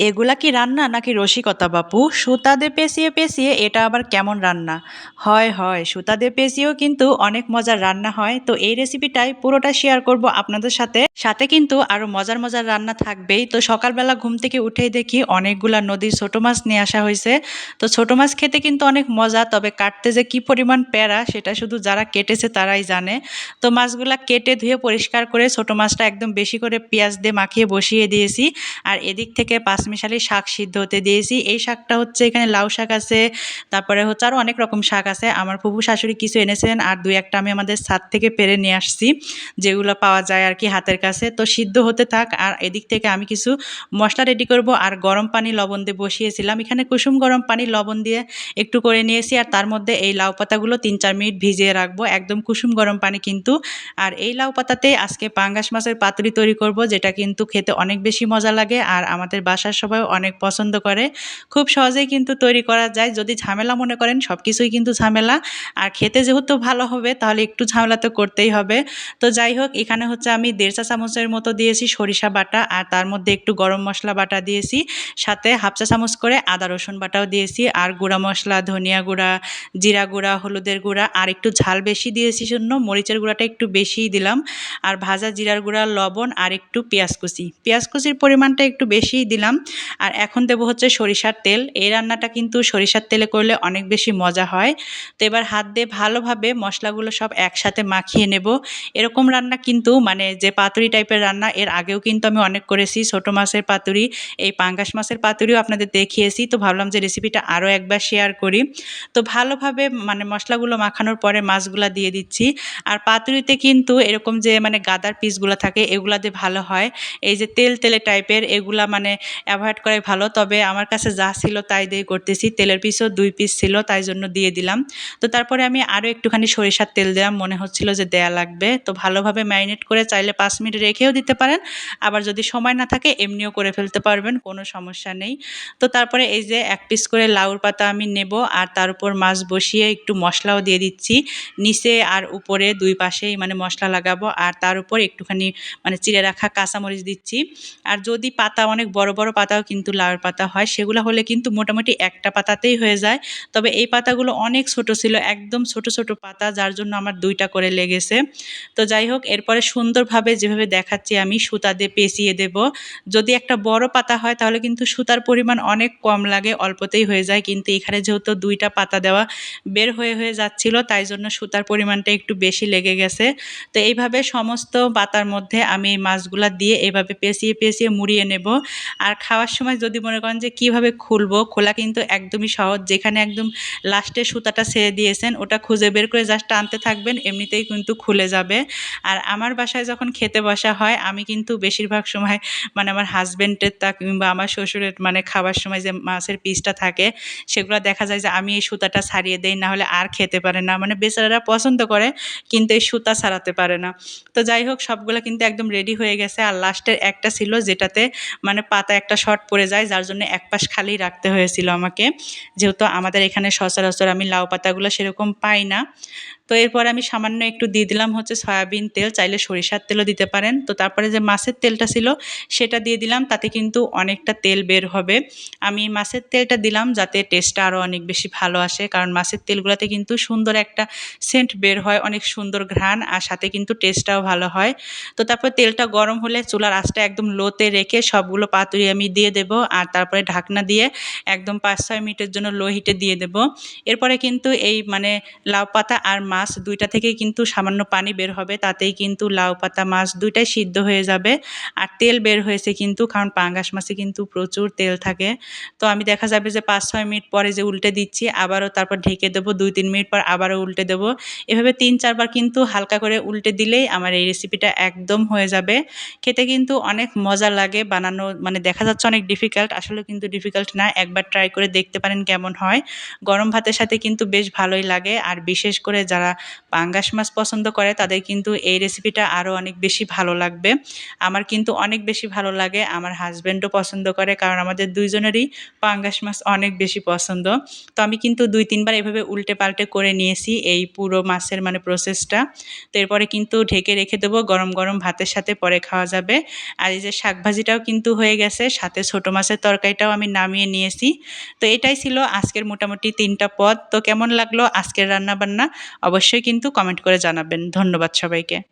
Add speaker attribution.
Speaker 1: এগুলা কি রান্না নাকি রসিকতা বাপু? সুতা দিয়ে পেঁচিয়ে পেঁচিয়ে এটা আবার কেমন রান্না? হয় হয়, সুতা দিয়ে পেঁচিয়েও কিন্তু অনেক মজার রান্না হয়। তো এই রেসিপিটাই পুরোটা শেয়ার করব আপনাদের সাথে। সাথে কিন্তু আরো মজার মজার রান্না থাকবেই। তো সকালবেলা ঘুম থেকে উঠেই দেখি অনেকগুলা নদীর ছোট মাছ নিয়ে আসা হয়েছে। তো ছোট মাছ খেতে কিন্তু অনেক মজা, তবে কাটতে যে কি পরিমাণ প্যারা সেটা শুধু যারা কেটেছে তারাই জানে। তো মাছগুলা কেটে ধুয়ে পরিষ্কার করে ছোট মাছটা একদম বেশি করে পেঁয়াজ দিয়ে মাখিয়ে বসিয়ে দিয়েছি। আর এদিক থেকে পাঁচমিশালি শাক সিদ্ধ হতে দিয়েছি। এই শাকটা হচ্ছে, এখানে লাউ শাক আছে, তারপরে হচ্ছে আরও অনেক রকম শাক আছে। আমার ফুফু শাশুড়ি কিছু এনেছেন আর দুই একটা আমি আমাদের ছাদ থেকে পেরে নিয়ে আসছি, যেগুলো পাওয়া যায় আর কি হাতের কাছে। তো সিদ্ধ হতে থাক, আর এদিক থেকে আমি কিছু মশলা রেডি করব। আর গরম পানি লবণ দিয়ে বসিয়েছিলাম, এখানে কুসুম গরম পানি লবণ দিয়ে একটু করে নিয়েছি। আর তার মধ্যে এই লাউ পাতাগুলো ৩-৪ মিনিট ভিজিয়ে রাখবো, একদম কুসুম গরম পানি কিন্তু। আর এই লাউ পাতাতে আজকে পাঙ্গাস মাছের পাতুরি তৈরি করব, যেটা কিন্তু খেতে অনেক বেশি মজা লাগে আর আমাদের বাসার সবাই অনেক পছন্দ করে। খুব সহজেই কিন্তু তৈরি করা যায়, যদি ঝামেলা মনে করেন সব কিছুই কিন্তু ঝামেলা। আর খেতে যেহেতু ভালো হবে তাহলে একটু ঝামেলা তো করতেই হবে। তো যাই হোক, এখানে হচ্ছে আমি 1.5 চা চামচের মতো দিয়েছি সরিষা বাটা, আর তার মধ্যে একটু গরম মশলা বাটা দিয়েছি, সাথে 1/2 চা চামচ করে আদা রসুন বাটাও দিয়েছি। আর গুঁড়া মশলা, ধনিয়া গুঁড়া, জিরা গুঁড়া, হলুদের গুঁড়া, আর একটু ঝাল বেশি দিয়েছি জন্য মরিচের গুঁড়াটা একটু বেশিই দিলাম। আর ভাজা জিরার গুঁড়া, লবণ, আর একটু পেঁয়াজ কুচি। পেঁয়াজ কুচির পরিমাণটা একটু বেশিই দিলাম। আর এখন দেবো হচ্ছে সরিষার তেল। এই রান্নাটা কিন্তু সরিষার তেলে করলে অনেক বেশি মজা হয়। তো এবার হাত দিয়ে ভালোভাবে মশলাগুলো সব একসাথে মাখিয়ে নেব। এরকম রান্না কিন্তু মানে যে পাতুরি টাইপের রান্না এর আগেও কিন্তু আমি অনেক করেছি, ছোট মাছের পাতুরি, এই পাঙ্গাস মাছের পাতুরিও আপনাদের দেখিয়েছি। তো ভাবলাম যে রেসিপিটা আরও একবার শেয়ার করি। তো ভালোভাবে মানে মশলাগুলো মাখানোর পরে মাছগুলা দিয়ে দিচ্ছি। আর পাতুরিতে কিন্তু এরকম যে মানে গাদার পিসগুলো থাকে এগুলা দিয়ে ভালো হয়, এই যে তেল তেলে টাইপের এগুলা মানে অ্যাভয়েড করাই ভালো। তবে আমার কাছে যা ছিল তাই দিয়ে করতেছি, তেলের পিসও 2 পিস ছিল তাই জন্য দিয়ে দিলাম। তো তারপরে আমি আরও একটুখানি সরিষার তেল দিলাম, মনে হচ্ছিল যে দেয়া লাগবে। তো ভালোভাবে ম্যারিনেট করে চাইলে 5 মিনিট রেখেও দিতে পারেন, আবার যদি সময় না থাকে এমনিও করে ফেলতে পারবেন, কোনো সমস্যা নেই। তো তারপরে এই যে 1 পিস করে লাউর পাতা আমি নেব, আর তার উপর মাছ বসিয়ে একটু মশলাও দিয়ে দিচ্ছি নিচে আর উপরে, দুই পাশেই মানে মশলা লাগাবো। আর তার উপর একটুখানি মানে চিড়ে রাখা কাঁচামরিচ দিচ্ছি। আর যদি পাতা অনেক বড় বড় পাতাও কিন্তু লাউর পাতা হয়, সেগুলো হলে কিন্তু মোটামুটি একটা পাতাতেই হয়ে যায়। তবে এই পাতাগুলো অনেক ছোট ছিল, একদম ছোট ছোট পাতা, যার জন্য আমার 2টা করে লেগেছে। তো যাই হোক, এরপরে সুন্দরভাবে যেভাবে দেখাচ্ছি আমি সুতা দিয়ে পেঁচিয়ে দেব। যদি একটা বড় পাতা হয় তাহলে কিন্তু সুতার পরিমাণ অনেক কম লাগে, অল্পতেই হয়ে যায়। কিন্তু এখানে যেহেতু 2টা পাতা দেওয়া, বের হয়ে হয়ে যাচ্ছিল, তাই জন্য সুতার পরিমাণটা একটু বেশি লেগে গেছে। তো এইভাবে সমস্ত পাতার মধ্যে আমি এই মাছগুলা দিয়ে এভাবে পেঁচিয়ে পেঁচিয়ে মুড়িয়ে নেব। আর খাওয়ার সময় যদি মনে করেন যে কিভাবে খুলবো, খোলা কিন্তু একদমই সহজ। যেখানে একদম লাস্টে সুতাটা ছেড়ে দিয়েছেন ওটা খুঁজে বের করে জাস্ট টানতে থাকবেন, এমনিতেই কিন্তু খুলে যাবে। আর আমার বাসায় যখন খেতে বসা হয় আমি কিন্তু বেশিরভাগ সময় মানে আমার হাজবেন্ডের তা কিংবা আমার শ্বশুরের মানে খাবার সময় যে মাছের পিসটা থাকে সেগুলো দেখা যায় যে আমি এই সুতাটা ছাড়িয়ে দেই, না হলে আর খেতে পারে না। মানে বেচারারা পছন্দ করে কিন্তু এই সুতা ছাড়াতে পারে না। তো যাই হোক, সবগুলো কিন্তু একদম রেডি হয়ে গেছে। আর লাস্টের একটা ছিল যেটাতে মানে পাতা একটা শর্ট পড়ে যায়, যার জন্য এক পাশ খালি রাখতে হয়েছিল আমাকে, যেহেতু আমাদের এখানে সচরাচর আমি লাউ পাতাগুলো সেরকম পাই না। তো এরপর আমি সামান্য একটু দিয়ে দিলাম হচ্ছে সয়াবিন তেল, চাইলে সরিষার তেলও দিতে পারেন। তো তারপরে যে মাছের তেলটা ছিল সেটা দিয়ে দিলাম, তাতে কিন্তু অনেকটা তেল বের হবে। আমি মাছের তেলটা দিলাম যাতে টেস্টটা আরও অনেক বেশি ভালো আসে, কারণ মাছের তেলগুলোতে কিন্তু সুন্দর একটা সেন্ট বের হয়, অনেক সুন্দর ঘ্রাণ, আর সাথে কিন্তু টেস্টটাও ভালো হয়। তো তারপর তেলটা গরম হলে চুলার আঁচটা একদম লোতে রেখে সবগুলো পাতুরি আমি দিয়ে দেব, আর তারপরে ঢাকনা দিয়ে একদম 5-6 মিনিটের জন্য লো হিটে দিয়ে দেব। এরপরে কিন্তু এই মানে লাউ পাতা আর মাছ 2টা থেকেই কিন্তু সামান্য পানি বের হবে, তাতেই কিন্তু লাউ পাতা মাছ 2টাই সিদ্ধ হয়ে যাবে। আর তেল বের হয়েছে কিন্তু, কারণ পাঙ্গাস মাছে কিন্তু প্রচুর তেল থাকে। তো আমি দেখা যাবে যে 5-6 মিনিট পরে যে উল্টে দিচ্ছি, আবারও তারপর ঢেকে দেবো, 2-3 মিনিট পর আবারও উল্টে দেবো। এভাবে 3-4 বার কিন্তু হালকা করে উল্টে দিলেই আমার এই রেসিপিটা একদম হয়ে যাবে। খেতে কিন্তু অনেক মজা লাগে বানানো, মানে দেখা যাচ্ছে অনেক ডিফিকাল্ট, আসলে কিন্তু ডিফিকাল্ট না। একবার ট্রাই করে দেখতে পারেন কেমন হয়। গরম ভাতের সাথে কিন্তু বেশ ভালোই লাগে। আর বিশেষ করে যারা যারা পাঙ্গাস মাছ পছন্দ করে তাদের কিন্তু এই রেসিপিটা আরও অনেক বেশি ভালো লাগবে। আমার কিন্তু অনেক বেশি ভালো লাগে, আমার হাজব্যান্ডও পছন্দ করে, কারণ আমাদের দুইজনেরই পাঙ্গাস মাছ অনেক বেশি পছন্দ। তো আমি কিন্তু ২-৩ বার এভাবে উল্টে পাল্টে করে নিয়েছি এই পুরো মাছের মানে প্রসেসটা। তো এরপরে কিন্তু ঢেকে রেখে দেবো, গরম গরম ভাতের সাথে পরে খাওয়া যাবে। আর এই যে শাক ভাজিটাও কিন্তু হয়ে গেছে, সাথে ছোট মাছের তরকারিটাও আমি নামিয়ে নিয়েছি। তো এটাই ছিল আজকের মোটামুটি ৩টা পদ। তো কেমন লাগলো আজকের রান্নাবান্না অবশ্যই কিন্তু কমেন্ট করে জানাবেন। ধন্যবাদ সবাইকে।